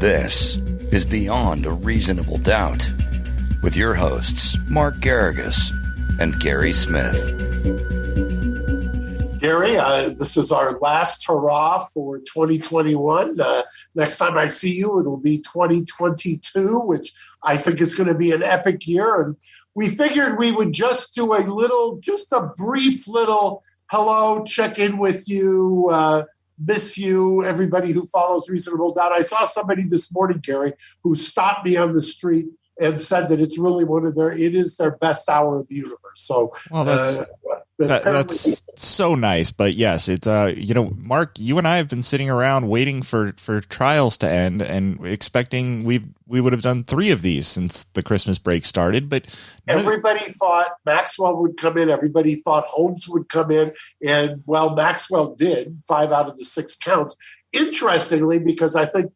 This is Beyond a Reasonable Doubt with your hosts, Mark Garrigus and Gary Smith. Gary, this is our last hurrah for 2021. Next time I see you, it'll be 2022, which I think is going to be an epic year. And we figured we would just do a brief little hello, check in with you, miss you, everybody who follows Reasonable Doubt. I saw somebody this morning, Gary, who stopped me on the street and said that it's really it is their best hour of the universe. So, well, that's so nice. But yes, it's Mark, you and I have been sitting around waiting for trials to end and expecting we would have done 3 of these since the Christmas break started. But everybody thought Maxwell would come in. Everybody thought Holmes would come in. And well, Maxwell did 5 out of the 6 counts. Interestingly, because I think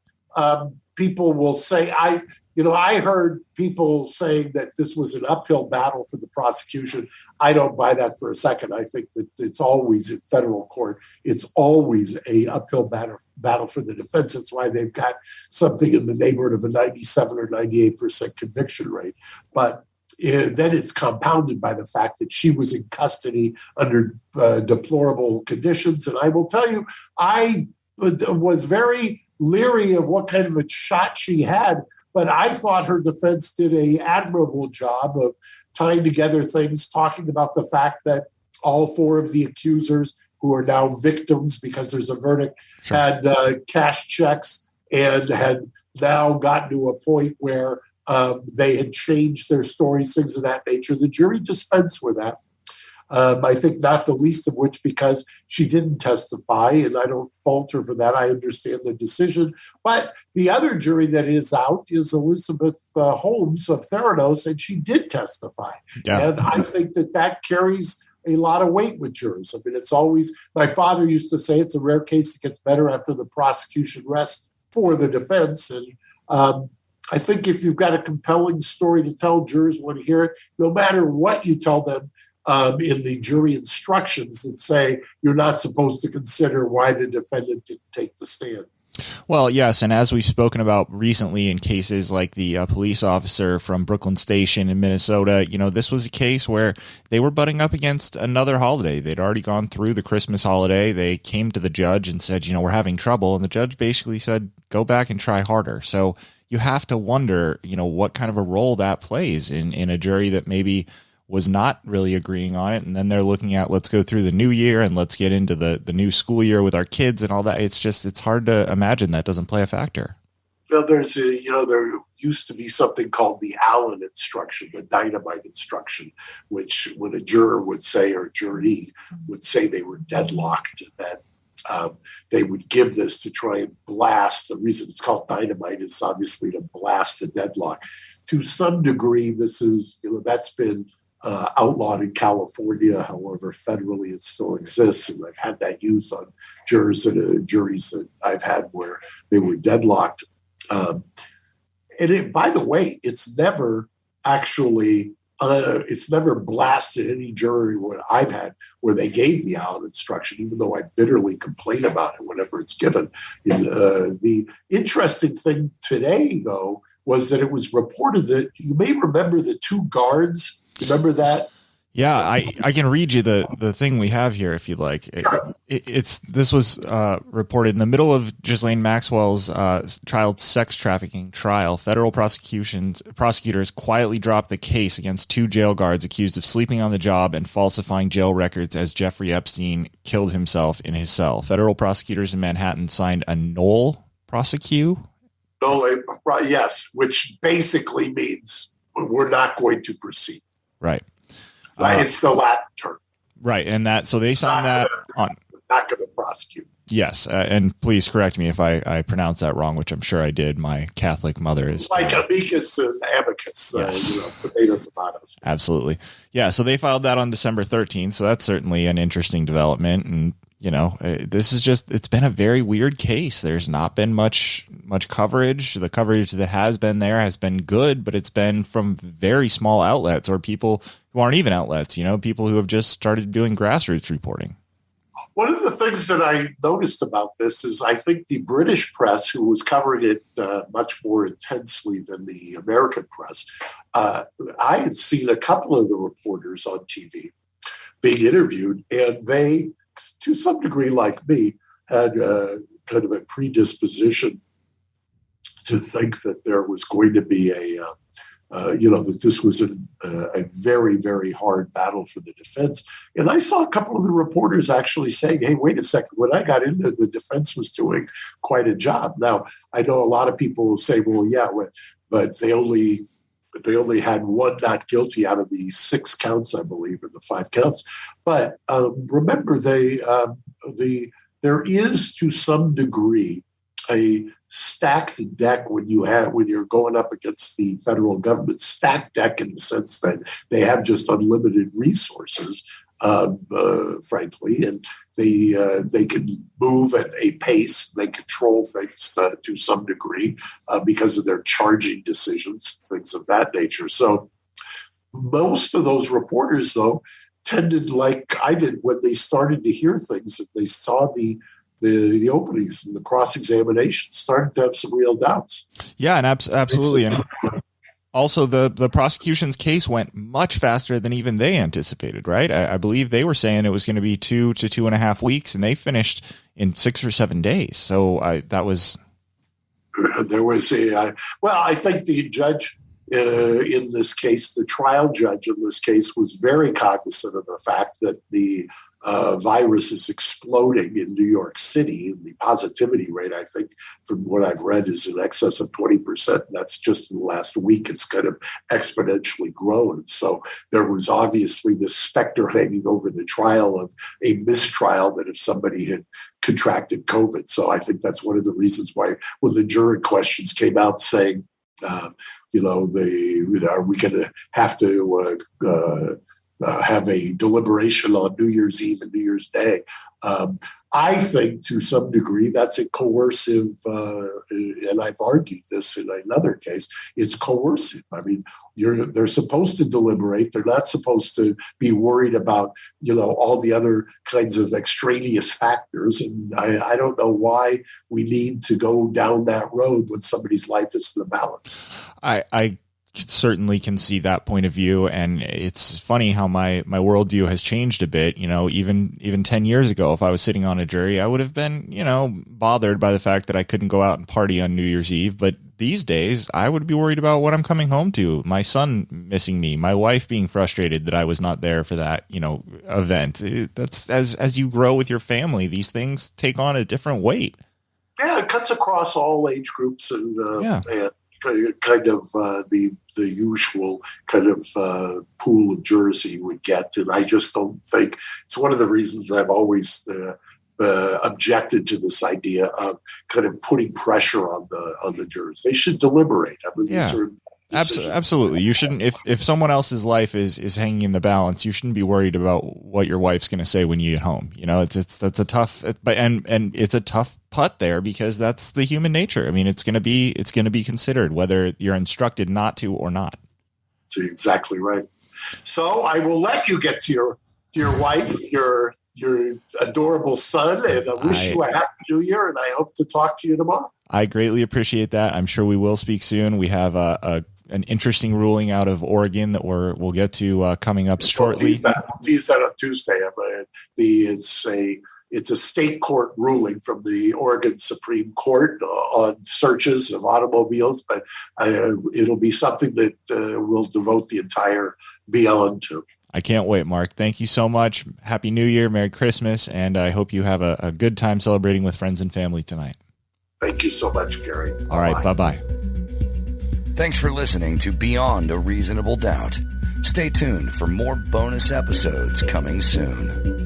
people will say, I heard people saying that this was an uphill battle for the prosecution. I don't buy that for a second. I think that it's always in federal court. It's always a uphill battle for the defense. That's why they've got something in the neighborhood of a 97 or 98% conviction rate. But then it's compounded by the fact that she was in custody under deplorable conditions. And I will tell you, I was very leery of what kind of a shot she had, but I thought her defense did an admirable job of tying together things, talking about the fact that all 4 of the accusers, who are now victims because there's a verdict, sure, had cash checks and had now gotten to a point where they had changed their stories, things of that nature. The jury dispensed with that. I think not the least of which because she didn't testify, and I don't fault her for that. I understand the decision. But the other jury that is out is Elizabeth Holmes of Theranos, and she did testify. Yeah. And I think that carries a lot of weight with jurors. I mean, it's always, my father used to say, it's a rare case that gets better after the prosecution rests for the defense. And I think if you've got a compelling story to tell, jurors want to hear it, no matter what you tell them. In the jury instructions that say you're not supposed to consider why the defendant didn't take the stand. Well, yes, and as we've spoken about recently in cases like the police officer from Brooklyn Station in Minnesota, this was a case where they were butting up against another holiday. They'd already gone through the Christmas holiday. They came to the judge and said, we're having trouble. And the judge basically said, go back and try harder. So you have to wonder, what kind of a role that plays in a jury that maybe was not really agreeing on it. And then they're looking at, let's go through the new year and let's get into the new school year with our kids and all that. It's hard to imagine that doesn't play a factor. Well, there used to be something called the Allen instruction, the Dynamite instruction, which when a juror would say, or a jury would say they were deadlocked, that they would give this to try and blast. The reason it's called dynamite is obviously to blast the deadlock. To some degree, this is, that's been outlawed in California. However, federally it still exists, and I've had that used on juries that I've had where they were deadlocked. By the way, it's never actually it's never blasted any jury where I've had where they gave the Allen instruction, even though I bitterly complain about it whenever it's given. The interesting thing today, though, was that it was reported that you may remember the 2 guards. Remember that? Yeah, I can read you the thing we have here if you'd like. This was reported in the middle of Ghislaine Maxwell's child sex trafficking trial. Federal prosecutors quietly dropped the case against 2 jail guards accused of sleeping on the job and falsifying jail records as Jeffrey Epstein killed himself in his cell. Federal prosecutors in Manhattan signed a nolle prosequi. Yes, which basically means we're not going to proceed. Right. It's the Latin term. Right. And so they signed that on. Not going to prosecute. Yes. And please correct me if I pronounce that wrong, which I'm sure I did. My Catholic mother is. Like amicus and amicus. Yes. Potato, tomatoes. Absolutely. Yeah. So they filed that on December 13th. So that's certainly an interesting development. And, this is it's been a very weird case. There's not been much coverage. The coverage that has been there has been good, but it's been from very small outlets or people who aren't even outlets, people who have just started doing grassroots reporting. One of the things that I noticed about this is I think the British press, who was covering it much more intensely than the American press, I had seen a couple of the reporters on TV being interviewed, and they, to some degree like me, had kind of a predisposition to think that there was going to be that this was a very, very hard battle for the defense. And I saw a couple of the reporters actually saying, hey, wait a second, when I got into the defense was doing quite a job. Now, I know a lot of people will say, well, yeah, but they only had one not guilty out of the 6 counts, I believe, or the 5 counts. But remember, there is to some degree a stacked deck when you're going up against the federal government. Stacked deck in the sense that they have just unlimited resources, frankly, and they can move at a pace. They control things to some degree because of their charging decisions, things of that nature. So most of those reporters, though, tended, like I did when they started to hear things, that they saw the openings and the cross-examination, started to have some real doubts. Yeah, and absolutely. And also, the prosecution's case went much faster than even they anticipated, right? I believe they were saying it was going to be 2 to 2.5 weeks, and they finished in 6 or 7 days. So that was... There was I think the judge in this case, the trial judge in this case, was very cognizant of the fact that the virus is exploding in New York City. And the positivity rate, I think, from what I've read, is in excess of 20%. And that's just in the last week. It's kind of exponentially grown. So there was obviously this specter hanging over the trial of a mistrial that if somebody had contracted COVID. So I think that's one of the reasons why when the jury questions came out saying, are we going to have to have a deliberation on New Year's Eve and New Year's Day? I think to some degree that's a coercive, and I've argued this in another case, it's coercive. I mean, they're supposed to deliberate. They're not supposed to be worried about, all the other kinds of extraneous factors. And I don't know why we need to go down that road when somebody's life is in the balance. I certainly can see that point of view, and it's funny how my worldview has changed a bit. Even 10 years ago, if I was sitting on a jury, I would have been bothered by the fact that I couldn't go out and party on New Year's Eve. But these days, I would be worried about what I'm coming home to, my son missing me, my wife being frustrated that I was not there for that event. That's as you grow with your family, these things take on a different weight. Yeah, it cuts across all age groups and kind of the usual kind of pool of jurors you would get. And I just don't think it's one of the reasons I've always objected to this idea of kind of putting pressure on the jurors. They should deliberate. I mean, these are absolutely. You shouldn't, if someone else's life is hanging in the balance, you shouldn't be worried about what your wife's going to say when you get home. That's a tough, and it's a tough putt there because that's the human nature. I mean, it's going to be considered whether you're instructed not to or not. That's exactly right. So I will let you get to your wife, your adorable son, and I wish you a happy New Year, and I hope to talk to you tomorrow. I greatly appreciate that. I'm sure we will speak soon. We have an interesting ruling out of Oregon that we'll get to coming up shortly. We'll tease that on Tuesday. It's a state court ruling from the Oregon Supreme Court on searches of automobiles, but it'll be something that we'll devote the entire Beyond to. I can't wait, Mark. Thank you so much. Happy New Year, Merry Christmas, and I hope you have a good time celebrating with friends and family tonight. Thank you so much, Gary. All right, bye-bye. Thanks for listening to Beyond a Reasonable Doubt. Stay tuned for more bonus episodes coming soon.